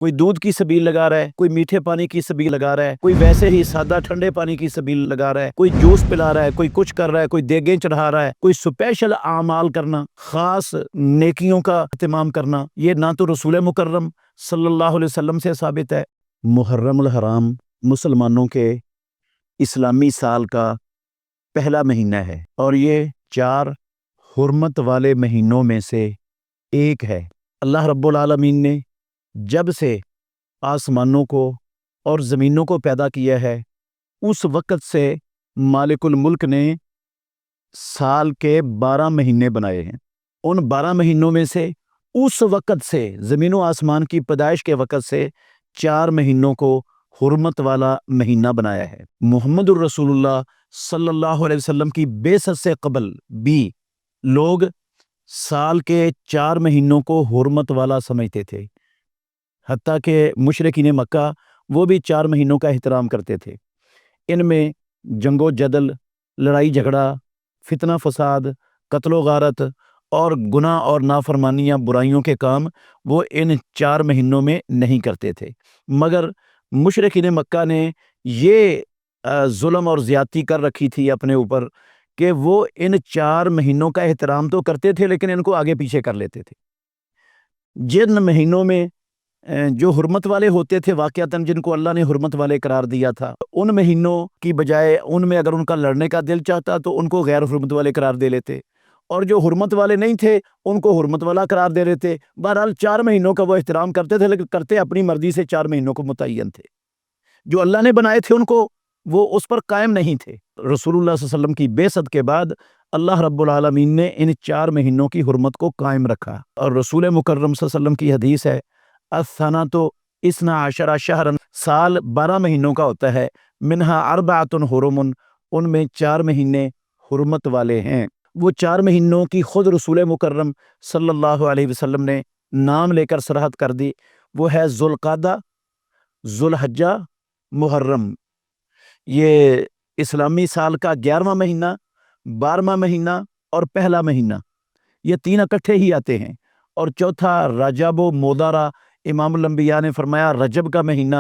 کوئی دودھ کی سبیل لگا رہا ہے، کوئی میٹھے پانی کی سبیل لگا رہا ہے، کوئی ویسے ہی سادہ ٹھنڈے پانی کی سبیل لگا رہا ہے، کوئی جوس پلا رہا ہے، کوئی کچھ کر رہا ہے، کوئی دیگیں چڑھا رہا ہے، کوئی سپیشل اعمال کرنا، خاص نیکیوں کا اہتمام کرنا، یہ نہ تو رسول مکرم صلی اللہ علیہ وسلم سے ثابت ہے۔ محرم الحرام مسلمانوں کے اسلامی سال کا پہلا مہینہ ہے اور یہ 4 حرمت والے مہینوں میں سے ایک ہے۔ اللہ رب العالمین نے جب سے آسمانوں کو اور زمینوں کو پیدا کیا ہے اس وقت سے مالک الملک نے سال کے 12 مہینے بنائے ہیں۔ ان 12 مہینوں میں سے اس وقت سے زمین و آسمان کی پیدائش کے وقت سے 4 مہینوں کو حرمت والا مہینہ بنایا ہے۔ محمد الرسول اللہ صلی اللہ علیہ وسلم کی بعثت سے قبل بھی لوگ سال کے 4 مہینوں کو حرمت والا سمجھتے تھے، حتیٰ کہ مشرکین مکہ وہ بھی 4 مہینوں کا احترام کرتے تھے۔ ان میں جنگ و جدل، لڑائی جھگڑا، فتنہ فساد، قتل و غارت اور گناہ اور نافرمانیاں، برائیوں کے کام وہ ان 4 مہینوں میں نہیں کرتے تھے۔ مگر مشرکین مکہ نے یہ ظلم اور زیادتی کر رکھی تھی اپنے اوپر کہ وہ ان 4 مہینوں کا احترام تو کرتے تھے لیکن ان کو آگے پیچھے کر لیتے تھے۔ جن مہینوں میں جو حرمت والے ہوتے تھے واقعتاً جن کو اللہ نے حرمت والے قرار دیا تھا، ان مہینوں کی بجائے ان میں اگر ان کا لڑنے کا دل چاہتا تو ان کو غیر حرمت والے قرار دے لیتے، اور جو حرمت والے نہیں تھے ان کو حرمت والا قرار دے لیتے۔ بہرحال 4 مہینوں کا وہ احترام کرتے تھے لیکن کرتے اپنی مرضی سے 4 مہینوں کو متعین تھے۔ جو اللہ نے بنائے تھے ان کو وہ اس پر قائم نہیں تھے۔ رسول اللہ صلی اللہ علیہ وسلم کی بعثت کے بعد اللہ رب العالمین نے ان 4 مہینوں کی حرمت کو قائم رکھا، اور رسول مکرم صلی اللہ علیہ وسلم کی حدیث ہے السنۃ 12 شہرا، سال 12 مہینوں کا ہوتا ہے، منہا 4 حرم، ان میں 4 مہینے حرمت والے ہیں۔ وہ 4 مہینوں کی خود رسول مکرم صلی اللہ علیہ وسلم نے نام لے کر صراحت کر دی، وہ ہے ذوالقعدہ، ذوالحجہ، محرم۔ یہ اسلامی سال کا 11واں مہینہ، 12واں مہینہ اور پہلا مہینہ، یہ 3 اکٹھے ہی آتے ہیں، اور چوتھا رجب و مودارا۔ امام الانبیاء نے فرمایا رجب کا مہینہ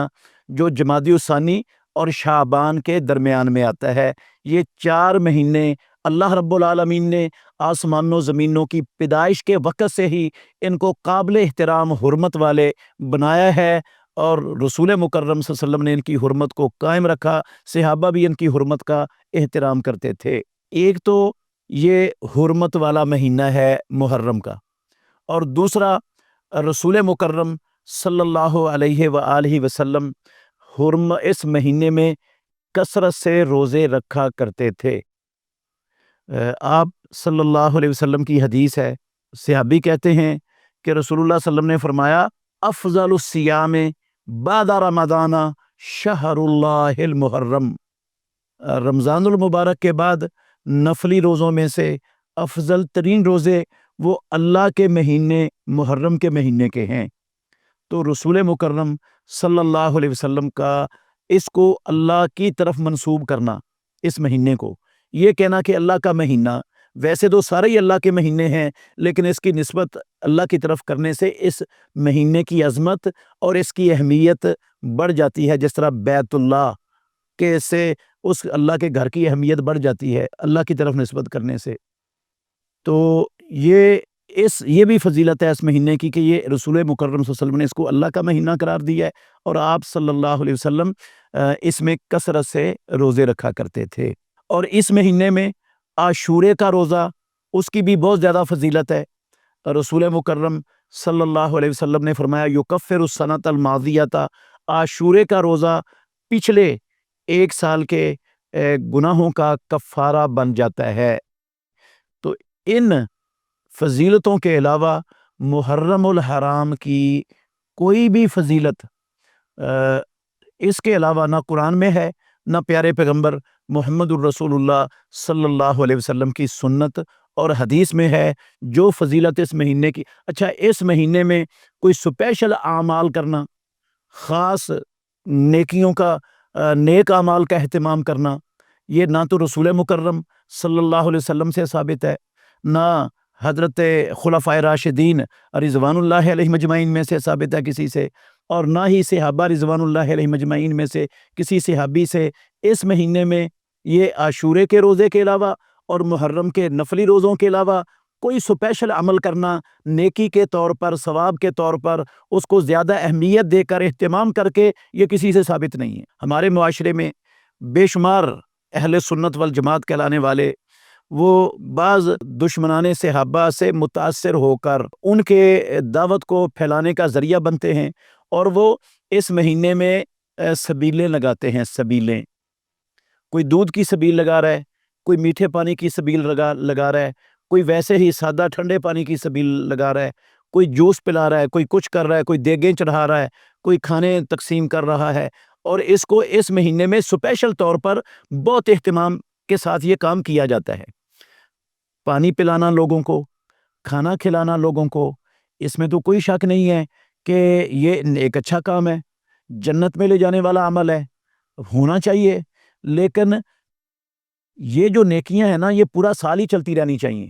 جو جمادی الثانی اور شعبان کے درمیان میں آتا ہے، یہ 4 مہینے اللہ رب العالمین نے آسمانوں زمینوں کی پیدائش کے وقت سے ہی ان کو قابل احترام حرمت والے بنایا ہے، اور رسول مکرم صلی اللہ علیہ وسلم نے ان کی حرمت کو قائم رکھا، صحابہ بھی ان کی حرمت کا احترام کرتے تھے۔ ایک تو یہ حرمت والا مہینہ ہے محرم کا، اور دوسرا رسول مکرم صلی اللہ علیہ وآلہ وسلم اس مہینے میں کثرت سے روزے رکھا کرتے تھے۔ آپ صلی اللہ علیہ وسلم کی حدیث ہے، صحابی کہتے ہیں کہ رسول اللہ صلی اللہ علیہ وسلم نے فرمایا افضل الصیام بعد رمضان شہر اللہ المحرم، رمضان المبارک کے بعد نفلی روزوں میں سے افضل ترین روزے وہ اللہ کے مہینے محرم کے مہینے کے ہیں۔ تو رسول مکرم صلی اللہ علیہ وسلم کا اس کو اللہ کی طرف منسوب کرنا، اس مہینے کو یہ کہنا کہ اللہ کا مہینہ، ویسے تو سارے ہی اللہ کے مہینے ہیں لیکن اس کی نسبت اللہ کی طرف کرنے سے اس مہینے کی عظمت اور اس کی اہمیت بڑھ جاتی ہے، جس طرح بیت اللہ کے سے اس اللہ کے گھر کی اہمیت بڑھ جاتی ہے اللہ کی طرف نسبت کرنے سے۔ تو یہ بھی فضیلت ہے اس مہینے کی کہ یہ رسول مکرم صلی اللہ علیہ وسلم نے اس کو اللہ کا مہینہ قرار دیا ہے، اور آپ صلی اللہ علیہ وسلم اس میں کثرت سے روزے رکھا کرتے تھے۔ اور اس مہینے میں عاشورے کا روزہ، اس کی بھی بہت زیادہ فضیلت ہے۔ رسول مکرم صلی اللہ علیہ وسلم نے فرمایا یکفر السنۃ الماضیۃ، عاشورے کا روزہ پچھلے 1 سال کے گناہوں کا کفارہ بن جاتا ہے۔ تو ان فضیلتوں کے علاوہ محرم الحرام کی کوئی بھی فضیلت اس کے علاوہ نہ قرآن میں ہے، نہ پیارے پیغمبر محمد الرسول اللہ صلی اللہ علیہ وسلم کی سنت اور حدیث میں ہے جو فضیلت اس مہینے کی۔ اچھا، اس مہینے میں کوئی سپیشل اعمال کرنا، خاص نیکیوں کا، نیک اعمال کا اہتمام کرنا، یہ نہ تو رسول مکرم صلی اللہ علیہ وسلم سے ثابت ہے، نہ حضرت خلفائے راشدین رضوان اللہ علیہم اجمعین میں سے ثابت ہے کسی سے، اور نہ ہی صحابہ رضوان اللہ علیہم اجمعین میں سے کسی صحابی سے اس مہینے میں یہ عاشورے کے روزے کے علاوہ اور محرم کے نفلی روزوں کے علاوہ کوئی سپیشل عمل کرنا، نیکی کے طور پر، ثواب کے طور پر اس کو زیادہ اہمیت دے کر، اہتمام کر کے، یہ کسی سے ثابت نہیں ہے۔ ہمارے معاشرے میں بے شمار اہل سنت والجماعت کہلانے والے وہ بعض دشمنان صحابہ سے متاثر ہو کر ان کے دعوت کو پھیلانے کا ذریعہ بنتے ہیں، اور وہ اس مہینے میں سبیلیں لگاتے ہیں۔ سبیلیں، کوئی دودھ کی سبیل لگا رہا ہے، کوئی میٹھے پانی کی سبیل لگا رہا ہے، کوئی ویسے ہی سادہ ٹھنڈے پانی کی سبیل لگا رہا ہے، کوئی جوس پلا رہا ہے، کوئی کچھ کر رہا ہے، کوئی دیگیں چڑھا رہا ہے، کوئی کھانے تقسیم کر رہا ہے، اور اس کو اس مہینے میں سپیشل طور پر بہت اہتمام کے ساتھ یہ کام کیا جاتا ہے۔ پانی پلانا لوگوں کو، کھانا کھلانا لوگوں کو، اس میں تو کوئی شک نہیں ہے کہ یہ ایک اچھا کام ہے، جنت میں لے جانے والا عمل ہے، ہونا چاہیے۔ لیکن یہ جو نیکیاں ہیں نا، یہ پورا سال ہی چلتی رہنی چاہیے۔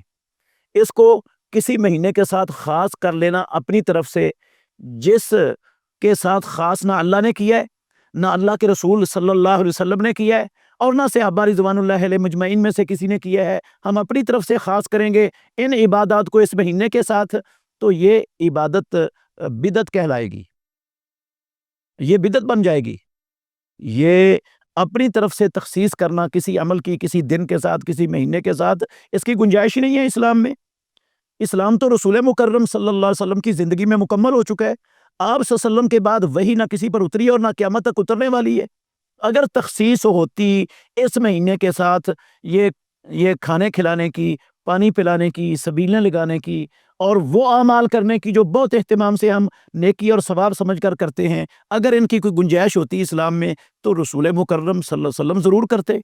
اس کو کسی مہینے کے ساتھ خاص کر لینا اپنی طرف سے، جس کے ساتھ خاص نہ اللہ نے کیا ہے، نہ اللہ کے رسول صلی اللہ علیہ وسلم نے کیا ہے، اور نہ صحابہ رضوان اللہ علیہ مجمعین میں سے کسی نے کیا ہے، ہم اپنی طرف سے خاص کریں گے ان عبادات کو اس مہینے کے ساتھ، تو یہ عبادت بدعت کہلائے گی، یہ بدعت بن جائے گی۔ یہ اپنی طرف سے تخصیص کرنا کسی عمل کی، کسی دن کے ساتھ، کسی مہینے کے ساتھ، اس کی گنجائش ہی نہیں ہے اسلام میں۔ اسلام تو رسول مکرم صلی اللہ علیہ وسلم کی زندگی میں مکمل ہو چکا ہے۔ آپ صلی اللہ علیہ وسلم کے بعد وہی نہ کسی پر اتری اور نہ قیامت تک اترنے والی ہے۔ اگر تخصیص ہوتی اس مہینے کے ساتھ یہ کھانے کھلانے کی، پانی پلانے کی، سبیلیں لگانے کی، اور وہ اعمال کرنے کی جو بہت اہتمام سے ہم نیکی اور ثواب سمجھ کر کرتے ہیں، اگر ان کی کوئی گنجائش ہوتی اسلام میں، تو رسول مکرم صلی اللہ علیہ وسلم ضرور کرتے،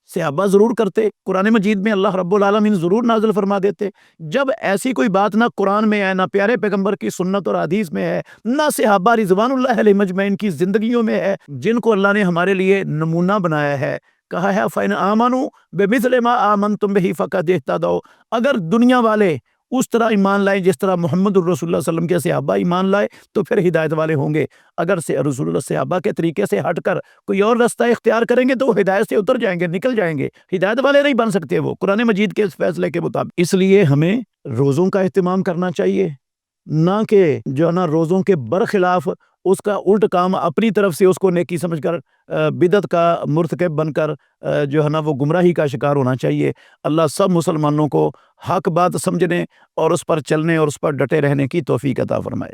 صحابہ ضرور کرتے، قرآن مجید میں اللہ رب العالمین ضرور نازل فرما دیتے۔ جب ایسی کوئی بات نہ قرآن میں ہے، نہ پیارے پیغمبر کی سنت اور حدیث میں ہے، نہ صحابہ رضوان اللہ علیہ مجمعین کی زندگیوں میں ہے، جن کو اللہ نے ہمارے لیے نمونہ بنایا ہے، کہا ہے فَإِنْ آمَنُوا بِمِثْلِ مَا آمَنْتُمْ بِهِ فَقَدِ اهْتَدَوْا، اگر دنیا والے اس طرح ایمان لائے جس طرح محمد الرسول اللہ صلی اللہ علیہ وسلم کے صحابہ ایمان لائے، تو پھر ہدایت والے ہوں گے۔ اگر سے رسول اللہ صحابہ کے طریقے سے ہٹ کر کوئی اور رستہ اختیار کریں گے تو وہ ہدایت سے اتر جائیں گے، نکل جائیں گے، ہدایت والے نہیں بن سکتے وہ قرآن مجید کے اس فیصلے کے مطابق۔ اس لیے ہمیں روزوں کا اہتمام کرنا چاہیے، نہ کہ جو ہے نا روزوں کے برخلاف اس کا الٹ کام اپنی طرف سے اس کو نیکی سمجھ کر بدعت کا مرتکب بن کر جو ہے نا وہ گمراہی کا شکار ہونا چاہیے۔ اللہ سب مسلمانوں کو حق بات سمجھنے اور اس پر چلنے اور اس پر ڈٹے رہنے کی توفیق عطا فرمائے۔